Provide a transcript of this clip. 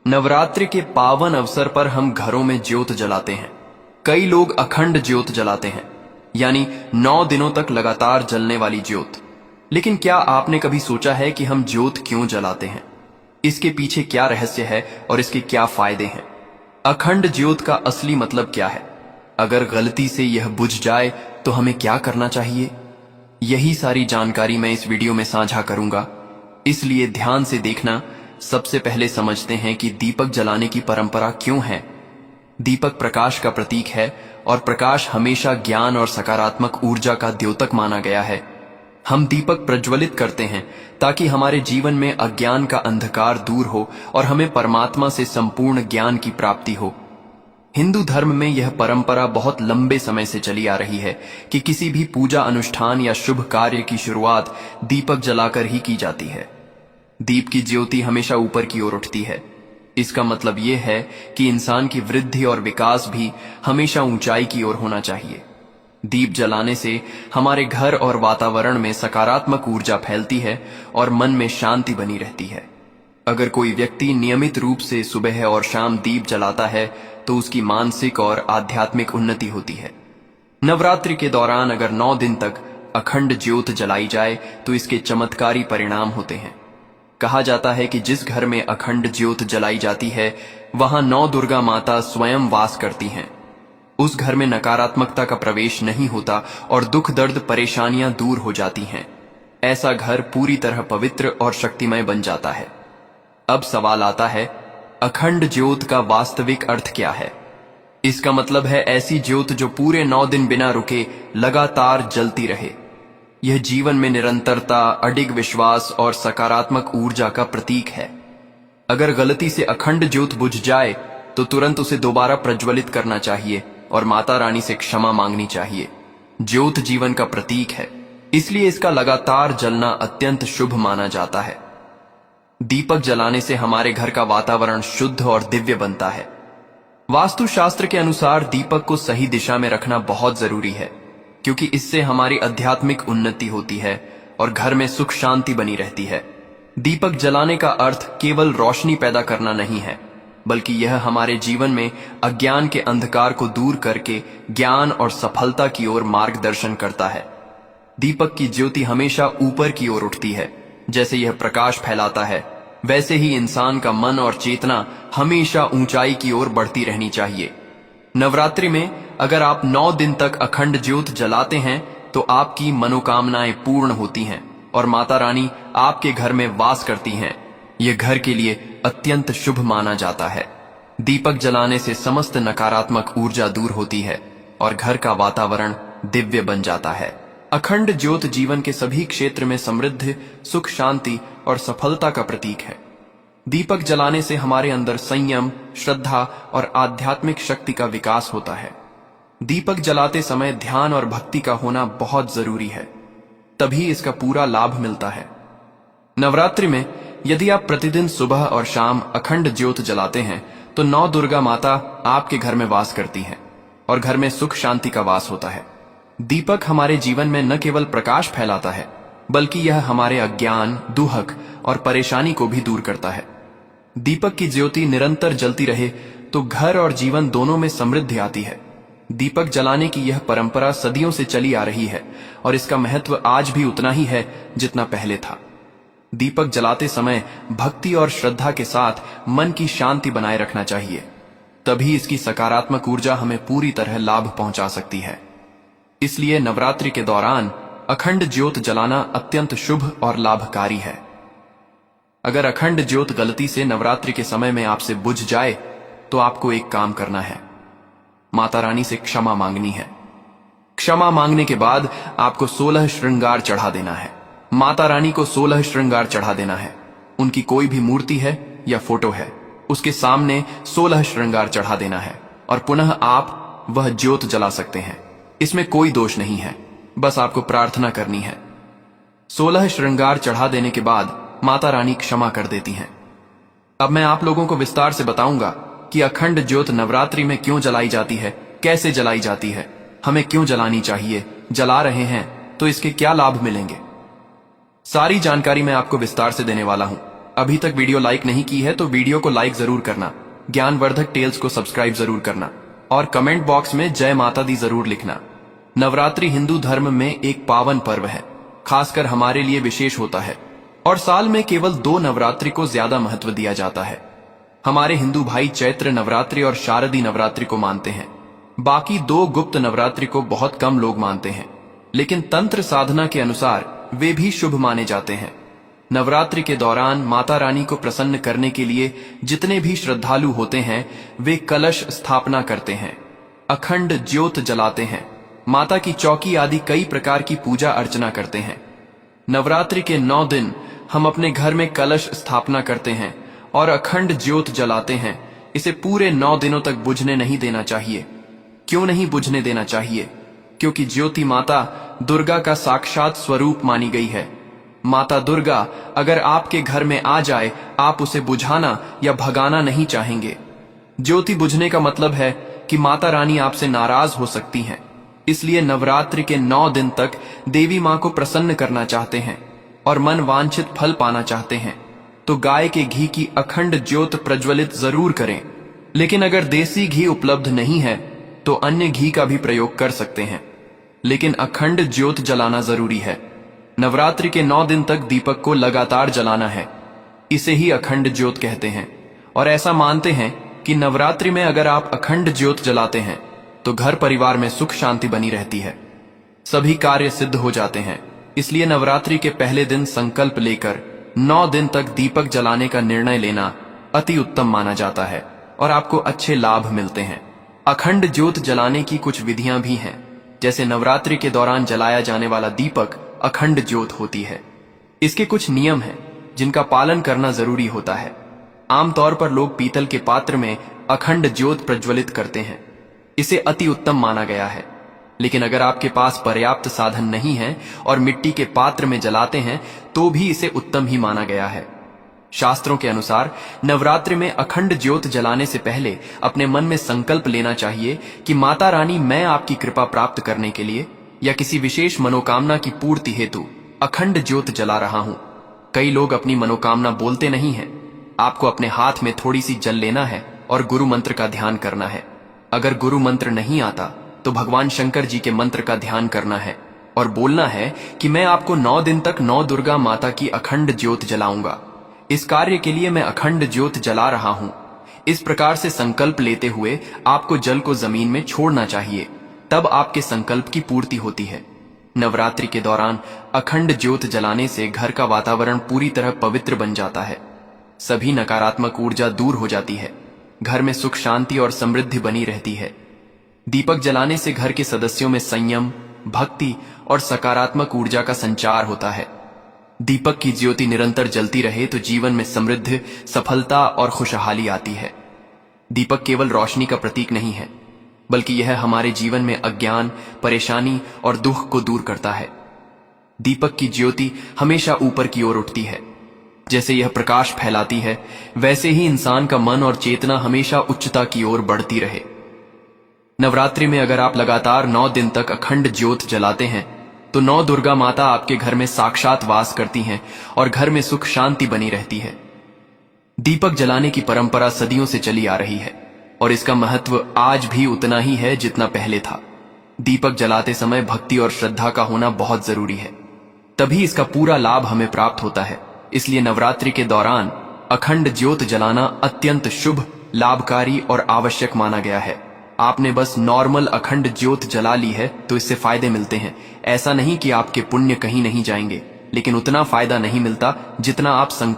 नवरात्रि के पावन अवसर पर हम घरों में ज्योत जलाते हैं। कई लोग अखंड ज्योत जलाते हैं, यानी 9 दिनों तक लगातार जलने वाली ज्योत। लेकिन क्या आपने कभी सोचा है कि हम ज्योत क्यों जलाते हैं? इसके पीछे क्या रहस्य है और इसके क्या फायदे हैं? अखंड ज्योत का असली मतलब क्या है? अगर गलती से यह बुझ जाए तो हमें क्या करना चाहिए? यही सारी जानकारी मैं इस वीडियो में साझा करूंगा, इसलिए ध्यान से देखना। सबसे पहले समझते हैं कि दीपक जलाने की परंपरा क्यों है। दीपक प्रकाश का प्रतीक है और प्रकाश हमेशा ज्ञान और सकारात्मक ऊर्जा का द्योतक माना गया है। हम दीपक प्रज्वलित करते हैं ताकि हमारे जीवन में अज्ञान का अंधकार दूर हो और हमें परमात्मा से संपूर्ण ज्ञान की प्राप्ति हो। हिंदू धर्म में यह परंपरा बहुत लंबे समय से चली आ रही है कि किसी भी पूजा अनुष्ठान या शुभ कार्य की शुरुआत दीपक जलाकर ही की जाती है। दीप की ज्योति हमेशा ऊपर की ओर उठती है। इसका मतलब यह है कि इंसान की वृद्धि और विकास भी हमेशा ऊंचाई की ओर होना चाहिए। दीप जलाने से हमारे घर और वातावरण में सकारात्मक ऊर्जा फैलती है और मन में शांति बनी रहती है। अगर कोई व्यक्ति नियमित रूप से सुबह और शाम दीप जलाता है तो उसकी मानसिक और आध्यात्मिक उन्नति होती है। नवरात्रि के दौरान अगर 9 दिन तक अखंड ज्योत जलाई जाए तो इसके चमत्कारी परिणाम होते हैं। कहा जाता है कि जिस घर में अखंड ज्योत जलाई जाती है वहां 9 दुर्गा माता स्वयं वास करती हैं। उस घर में नकारात्मकता का प्रवेश नहीं होता और दुख दर्द परेशानियां दूर हो जाती हैं। ऐसा घर पूरी तरह पवित्र और शक्तिमय बन जाता है। अब सवाल आता है, अखंड ज्योत का वास्तविक अर्थ क्या है? इसका मतलब है ऐसी ज्योत जो पूरे 9 दिन बिना रुके लगातार जलती रहे। यह जीवन में निरंतरता, अडिग विश्वास और सकारात्मक ऊर्जा का प्रतीक है। अगर गलती से अखंड ज्योत बुझ जाए तो तुरंत उसे दोबारा प्रज्वलित करना चाहिए और माता रानी से क्षमा मांगनी चाहिए। ज्योत जीवन का प्रतीक है, इसलिए इसका लगातार जलना अत्यंत शुभ माना जाता है। दीपक जलाने से हमारे घर का वातावरण शुद्ध और दिव्य बनता है। वास्तुशास्त्र के अनुसार दीपक को सही दिशा में रखना बहुत जरूरी है, क्योंकि इससे हमारी आध्यात्मिक उन्नति होती है और घर में सुख शांति बनी रहती है। दीपक जलाने का अर्थ केवल रोशनी पैदा करना नहीं है, बल्कि यह हमारे जीवन में अज्ञान के अंधकार को दूर करके ज्ञान और सफलता की ओर मार्गदर्शन करता है। दीपक की ज्योति हमेशा ऊपर की ओर उठती है। जैसे यह प्रकाश फैलाता है, वैसे ही इंसान का मन और चेतना हमेशा ऊंचाई की ओर बढ़ती रहनी चाहिए। नवरात्रि में अगर आप 9 दिन तक अखंड ज्योत जलाते हैं तो आपकी मनोकामनाएं पूर्ण होती हैं और माता रानी आपके घर में वास करती हैं। यह घर के लिए अत्यंत शुभ माना जाता है। दीपक जलाने से समस्त नकारात्मक ऊर्जा दूर होती है और घर का वातावरण दिव्य बन जाता है। अखंड ज्योत जीवन के सभी क्षेत्र में समृद्धि, सुख, शांति और सफलता का प्रतीक है। दीपक जलाने से हमारे अंदर संयम, श्रद्धा और आध्यात्मिक शक्ति का विकास होता है। दीपक जलाते समय ध्यान और भक्ति का होना बहुत जरूरी है, तभी इसका पूरा लाभ मिलता है। नवरात्रि में यदि आप प्रतिदिन सुबह और शाम अखंड ज्योत जलाते हैं तो 9 दुर्गा माता आपके घर में वास करती हैं और घर में सुख शांति का वास होता है। दीपक हमारे जीवन में न केवल प्रकाश फैलाता है, बल्कि यह हमारे अज्ञान, दुहक और परेशानी को भी दूर करता है। दीपक की ज्योति निरंतर जलती रहे तो घर और जीवन दोनों में समृद्धि आती है। दीपक जलाने की यह परंपरा सदियों से चली आ रही है और इसका महत्व आज भी उतना ही है जितना पहले था। दीपक जलाते समय भक्ति और श्रद्धा के साथ मन की शांति बनाए रखना चाहिए, तभी इसकी सकारात्मक ऊर्जा हमें पूरी तरह लाभ पहुंचा सकती है। इसलिए नवरात्रि के दौरान अखंड ज्योत जलाना अत्यंत शुभ और लाभकारी है। अगर अखंड ज्योत गलती से नवरात्रि के समय में आपसे बुझ जाए तो आपको एक काम करना है, माता रानी से क्षमा मांगनी है। क्षमा मांगने के बाद आपको 16 श्रृंगार चढ़ा देना है। माता रानी को 16 श्रृंगार चढ़ा देना है। उनकी कोई भी मूर्ति है या फोटो है, उसके सामने 16 श्रृंगार चढ़ा देना है और पुनः आप वह ज्योत जला सकते हैं। इसमें कोई दोष नहीं है, बस आपको प्रार्थना करनी है। 16 श्रृंगार चढ़ा देने के बाद माता रानी क्षमा कर देती हैं। अब मैं आप लोगों को विस्तार से बताऊंगा कि अखंड ज्योत नवरात्रि में क्यों जलाई जाती है, कैसे जलाई जाती है, हमें क्यों जलानी चाहिए, जला रहे हैं तो इसके क्या लाभ मिलेंगे। सारी जानकारी मैं आपको विस्तार से देने वाला हूं। अभी तक वीडियो लाइक नहीं की है तो वीडियो को लाइक जरूर करना, ज्ञानवर्धक टेल्स को सब्सक्राइब जरूर करना और कमेंट बॉक्स में जय माता दी जरूर लिखना। नवरात्रि हिंदू धर्म में एक पावन पर्व है, खासकर हमारे लिए विशेष होता है और साल में केवल 2 नवरात्रि को ज्यादा महत्व दिया जाता है। हमारे हिंदू भाई चैत्र नवरात्रि और शारदी नवरात्रि को मानते हैं, बाकी 2 गुप्त नवरात्रि को बहुत कम लोग मानते हैं, लेकिन तंत्र साधना के अनुसार वे भी शुभ माने जाते हैं। नवरात्रि के दौरान माता रानी को प्रसन्न करने के लिए जितने भी श्रद्धालु होते हैं वे कलश स्थापना करते हैं, अखंड ज्योत जलाते हैं, माता की चौकी आदि कई प्रकार की पूजा अर्चना करते हैं। नवरात्रि के 9 दिन हम अपने घर में कलश स्थापना करते हैं और अखंड ज्योत जलाते हैं। इसे पूरे 9 दिनों तक बुझने नहीं देना चाहिए। क्यों नहीं बुझने देना चाहिए? क्योंकि ज्योति माता दुर्गा का साक्षात स्वरूप मानी गई है। माता दुर्गा अगर आपके घर में आ जाए, आप उसे बुझाना या भगाना नहीं चाहेंगे। ज्योति बुझने का मतलब है कि माता रानी आपसे नाराज हो सकती हैं। इसलिए नवरात्रि के 9 दिन तक देवी मां को प्रसन्न करना चाहते हैं और मन वांछित फल पाना चाहते हैं तो गाय के घी की अखंड ज्योत प्रज्वलित जरूर करें। लेकिन अगर देसी घी उपलब्ध नहीं है तो अन्य घी का भी प्रयोग कर सकते हैं, लेकिन अखंड ज्योत जलाना जरूरी है। नवरात्रि के 9 दिन तक दीपक को लगातार जलाना है, इसे ही अखंड ज्योत कहते हैं। और ऐसा मानते हैं कि नवरात्रि में अगर आप अखंड ज्योत जलाते हैं तो घर परिवार में सुख शांति बनी रहती है, सभी कार्य सिद्ध हो जाते हैं। इसलिए नवरात्रि के पहले दिन संकल्प लेकर 9 दिन तक दीपक जलाने का निर्णय लेना अति उत्तम माना जाता है और आपको अच्छे लाभ मिलते हैं। अखंड ज्योत जलाने की कुछ विधियां भी हैं, जैसे नवरात्रि के दौरान जलाया जाने वाला दीपक अखंड ज्योत होती है। इसके कुछ नियम हैं जिनका पालन करना जरूरी होता है। आमतौर पर लोग पीतल के पात्र में अखंड ज्योत प्रज्वलित करते हैं, इसे अति उत्तम माना गया है। लेकिन अगर आपके पास पर्याप्त साधन नहीं है और मिट्टी के पात्र में जलाते हैं तो भी इसे उत्तम ही माना गया है। शास्त्रों के अनुसार नवरात्रि में अखंड ज्योत जलाने से पहले अपने मन में संकल्प लेना चाहिए कि माता रानी, मैं आपकी कृपा प्राप्त करने के लिए या किसी विशेष मनोकामना की पूर्ति हेतु अखंड ज्योत जला रहा हूं। कई लोग अपनी मनोकामना बोलते नहीं हैं। आपको अपने हाथ में थोड़ी सी जल लेना है और गुरु मंत्र का ध्यान करना है। अगर गुरु मंत्र नहीं आता तो भगवान शंकर जी के मंत्र का ध्यान करना है और बोलना है कि मैं आपको 9 दिन तक 9 दुर्गा माता की अखंड ज्योत जलाऊंगा। इस कार्य के लिए मैं अखंड ज्योत जला रहा हूं। इस प्रकार से संकल्प लेते हुए आपको जल को जमीन में छोड़ना चाहिए, तब आपके संकल्प की पूर्ति होती है। नवरात्रि के दौरान अखंड ज्योत जलाने से घर का वातावरण पूरी तरह पवित्र बन जाता है। सभी नकारात्मक ऊर्जा दूर हो जाती है, घर में सुख शांति और समृद्धि बनी रहती है। दीपक जलाने से घर के सदस्यों में संयम, भक्ति और सकारात्मक ऊर्जा का संचार होता है। दीपक की ज्योति निरंतर जलती रहे तो जीवन में समृद्धि, सफलता और खुशहाली आती है। दीपक केवल रोशनी का प्रतीक नहीं है, बल्कि यह हमारे जीवन में अज्ञान, परेशानी और दुख को दूर करता है। दीपक की ज्योति हमेशा ऊपर की ओर उठती है। जैसे यह प्रकाश फैलाती है, वैसे ही इंसान का मन और चेतना हमेशा उच्चता की ओर बढ़ती रहे। नवरात्रि में अगर आप लगातार 9 दिन तक अखंड ज्योत जलाते हैं तो 9 दुर्गा माता आपके घर में साक्षात वास करती हैं और घर में सुख शांति बनी रहती है। दीपक जलाने की परंपरा सदियों से चली आ रही है और इसका महत्व आज भी उतना ही है जितना पहले था। दीपक जलाते समय भक्ति और श्रद्धा का होना बहुत जरूरी है, तभी इसका पूरा लाभ हमें प्राप्त होता है। इसलिए नवरात्रि के दौरान अखंड ज्योत जलाना अत्यंत शुभ, लाभकारी और आवश्यक माना गया है। आपने बस नॉर्मल अखंड ज्योत जला ली है तो इससे फायदे मिलते हैं। ऐसा नहीं कि आपके पुण्य कहीं नहीं जाएंगे, लेकिन उतना फायदा नहीं मिलता जितना आप संकल्प